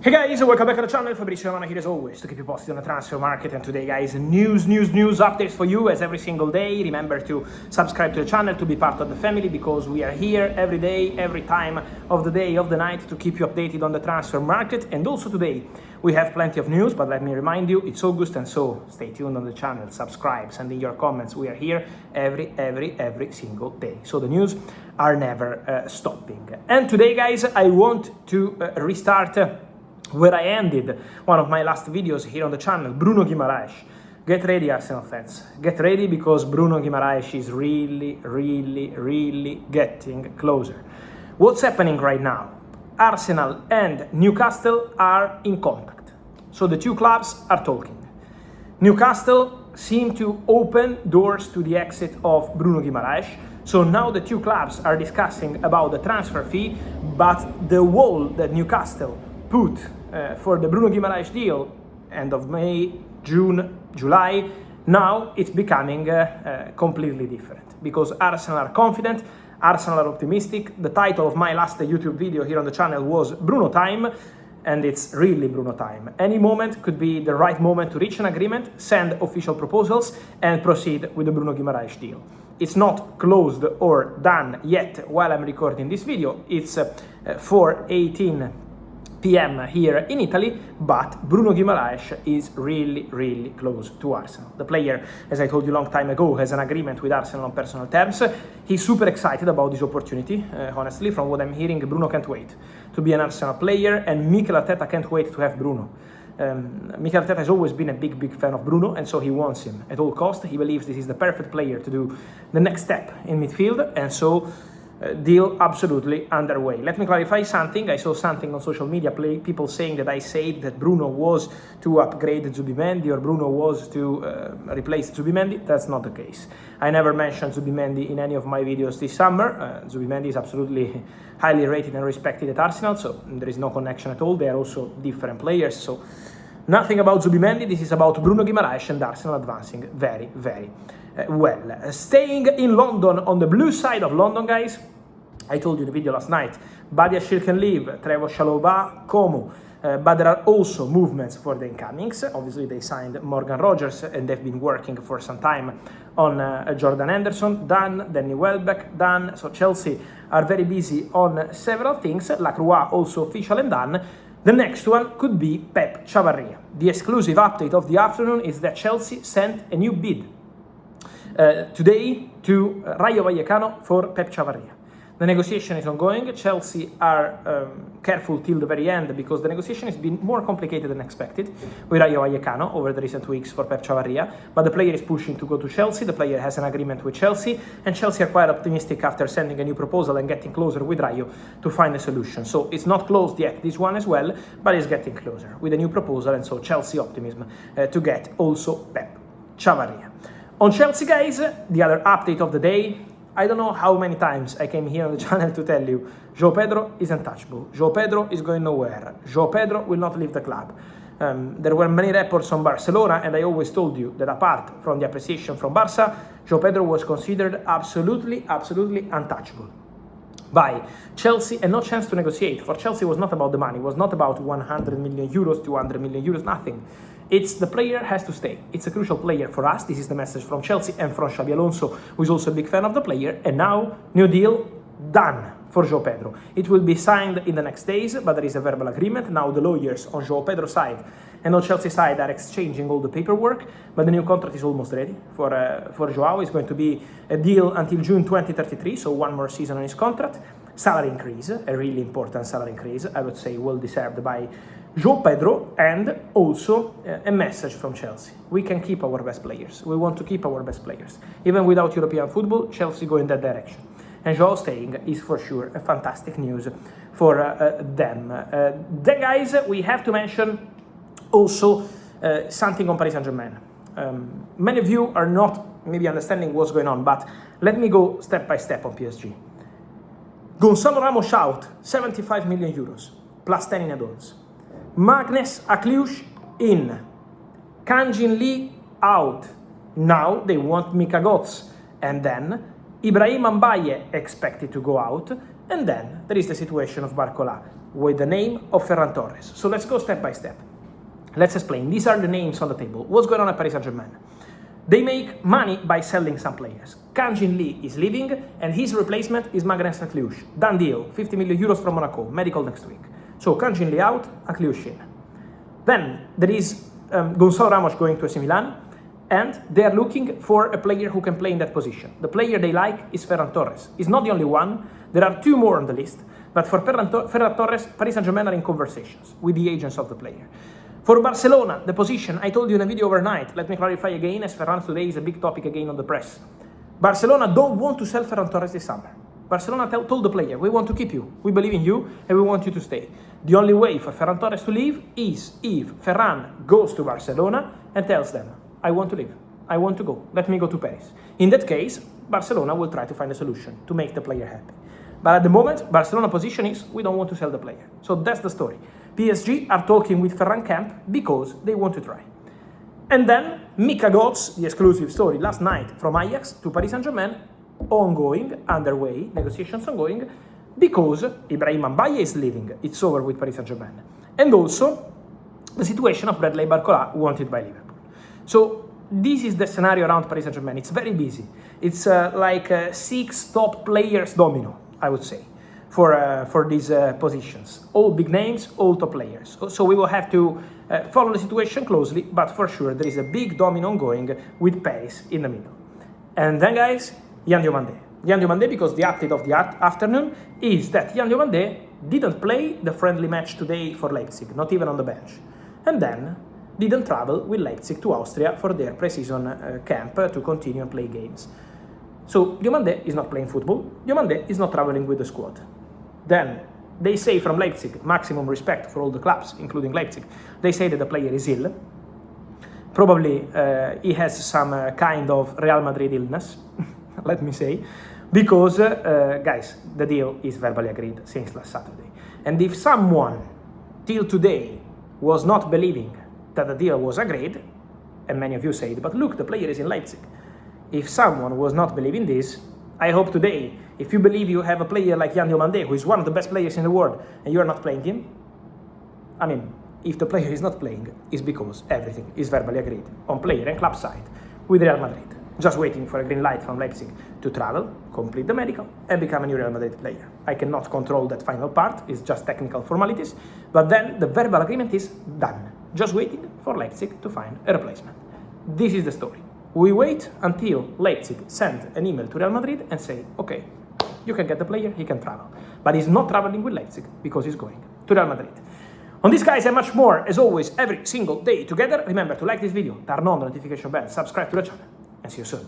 Hey guys, welcome back to the channel. Fabrizio Romano here as always to keep you posted on the transfer market. And today guys, news updates for you as every single day. Remember to subscribe to the channel to be part of the family, because we are here every day, every time of the day, of the night, to keep you updated on the transfer market. And also today we have plenty of news, but let me remind you, it's August, and so stay tuned on the channel, subscribe, send in your comments. We are here every single day, so the news are never stopping. And today guys, I want to restart where I ended one of my last videos here on the channel. Bruno Guimaraes. Get ready, Arsenal fans. Get ready, because Bruno Guimaraes is really getting closer. What's happening right now? Arsenal and Newcastle are in contact. So the two clubs are talking. Newcastle seem to open doors to the exit of Bruno Guimaraes. So now the two clubs are discussing about the transfer fee, but the wall that Newcastle put for the Bruno Guimaraes deal, end of May, June, July, now it's becoming completely different, because Arsenal are confident, Arsenal are optimistic. The title of my last YouTube video here on the channel was Bruno Time, and it's really Bruno time. Any moment could be the right moment to reach an agreement, send official proposals, and proceed with the Bruno Guimaraes deal. It's not closed or done yet while I'm recording this video. It's 4:18 p.m. here in Italy, but Bruno Guimaraes is really close to Arsenal. The player, as I told you a long time ago, has an agreement with Arsenal on personal terms. He's super excited about this opportunity. Honestly, from what I'm hearing, Bruno can't wait to be an Arsenal player, and Mikel Arteta can't wait to have Bruno. Mikel Arteta has always been a big fan of Bruno, and so he wants him at all costs. He believes this is the perfect player to do the next step in midfield, and so deal absolutely underway. Let me clarify something. I saw something on social media, people saying that I said that Bruno was to upgrade Zubimendi, or Bruno was to replace Zubimendi. That's not the case. I never mentioned Zubimendi in any of my videos this summer. Zubimendi is absolutely highly rated and respected at Arsenal, so there is no connection at all. They are also different players, so nothing about Zubimendi. This is about Bruno Guimaraes and Arsenal advancing very well. Staying in London, on the blue side of London, guys, I told you in the video last night, Badiashile can leave, Trevoh Chalobah, Como, but there are also movements for the incomings. Obviously, they signed Morgan Rogers, and they've been working for some time on Jordan Henderson, done, Danny Welbeck, done. So Chelsea are very busy on several things. Lacroix also official and done. The next one could be Pep Chavarria. The exclusive update of the afternoon is that Chelsea sent a new bid today to Rayo Vallecano for Pep Chavarria. The negotiation is ongoing. Chelsea are careful till the very end, because the negotiation has been more complicated than expected with Rayo Vallecano over the recent weeks for Pep Chavarria, but the player is pushing to go to Chelsea. The player has an agreement with Chelsea, and Chelsea are quite optimistic after sending a new proposal and getting closer with Rayo to find a solution. So it's not closed yet, this one as well, but it's getting closer with a new proposal, and so Chelsea optimism to get also Pep Chavarria. On Chelsea, guys, the other update of the day. I don't know how many times I came here on the channel to tell you, João Pedro is untouchable. João Pedro is going nowhere. João Pedro will not leave the club. There were many reports on Barcelona, and I always told you that apart from the appreciation from Barca, João Pedro was considered absolutely untouchable by Chelsea, and no chance to negotiate. For Chelsea, it was not about the money. It was not about 100 million euros, 200 million euros, nothing. It's the player has to stay. It's a crucial player for us. This is the message from Chelsea and from Xabi Alonso, who is also a big fan of the player. And now, new deal done for João Pedro. It will be signed in the next days, but there is a verbal agreement. Now the lawyers on João Pedro's side and on Chelsea side are exchanging all the paperwork, but the new contract is almost ready for João. It's going to be a deal until June 2033, so one more season on his contract. Salary increase, a really important salary increase, I would say well deserved by João Pedro, and also a message from Chelsea. We can keep our best players. We want to keep our best players. Even without European football, Chelsea go in that direction. And João staying is for sure a fantastic news for them. Then, guys, we have to mention also something on Paris Saint-Germain. Many of you are not maybe understanding what's going on, but let me go step by step on PSG. Gonçalo Ramos out, 75 million euros, plus 10 in add-ons. Magnus Akliush in. Kanjin Lee out. Now they want Mika Götze. And then Ibrahim Mbaye expected to go out. And then there is the situation of Barcola. with the name of Ferran Torres. So let's go step by step. Let's explain. These are the names on the table. What's going on at Paris Saint-Germain? They make money by selling some players. Kang Jin Lee is leaving, and his replacement is Maghreb Akliouche. Done deal, 50 million euros from Monaco, medical next week. So Kang Jin Lee out, Akliouche in. Then there is Gonçalo Ramos going to AC Milan, and they are looking for a player who can play in that position. The player they like is Ferran Torres. He's not the only one. There are two more on the list, but for Ferran Torres, Paris Saint-Germain are in conversations with the agents of the player. For Barcelona, the position, I told you in a video overnight, let me clarify again, as Ferran today is a big topic again on the press. Barcelona don't want to sell Ferran Torres this summer. Barcelona told the player, we want to keep you, we believe in you, and we want you to stay. The only way for Ferran Torres to leave is if Ferran goes to Barcelona and tells them, I want to leave, I want to go, let me go to Paris. In that case, Barcelona will try to find a solution to make the player happy. But at the moment, Barcelona's position is, we don't want to sell the player. So that's the story. PSG are talking with Ferran camp because they want to try. And then Mika Götze, the exclusive story last night from Ajax to Paris Saint-Germain, ongoing, underway, negotiations ongoing, because Ibrahim Mbaye is leaving. It's over with Paris Saint-Germain. And also the situation of Bradley Barcola wanted by Liverpool. So this is the scenario around Paris Saint-Germain. It's very busy. It's like 6 top players domino, I would say, for these positions. All big names, all top players. So we will have to follow the situation closely, but for sure there is a big domino ongoing with Paris in the middle. And then, guys, Yan Diomande. Yan Diomande, because the update of the afternoon is that Yan Diomande didn't play the friendly match today for Leipzig, not even on the bench. And then didn't travel with Leipzig to Austria for their pre-season camp to continue and play games. So Diomande is not playing football, Diomande is not traveling with the squad. Then they say from Leipzig, maximum respect for all the clubs, including Leipzig, they say that the player is ill. Probably he has some kind of Real Madrid illness, let me say, because, guys, the deal is verbally agreed since last Saturday. And if someone, till today, was not believing that the deal was agreed, and many of you said, but look, the player is in Leipzig. If someone was not believing this, I hope today, if you believe you have a player like Yan Diomande, who is one of the best players in the world, and you are not playing him, I mean, if the player is not playing, it's because everything is verbally agreed on player and club side with Real Madrid. Just waiting for a green light from Leipzig to travel, complete the medical, and become a new Real Madrid player. I cannot control that final part, it's just technical formalities, but then the verbal agreement is done. Just waiting for Leipzig to find a replacement. This is the story. We wait until Leipzig send an email to Real Madrid and say, okay, you can get the player, he can travel. But he's not traveling with Leipzig because he's going to Real Madrid. On this, guys, and much more, as always, every single day together, remember to like this video, turn on the notification bell, subscribe to the channel, and see you soon.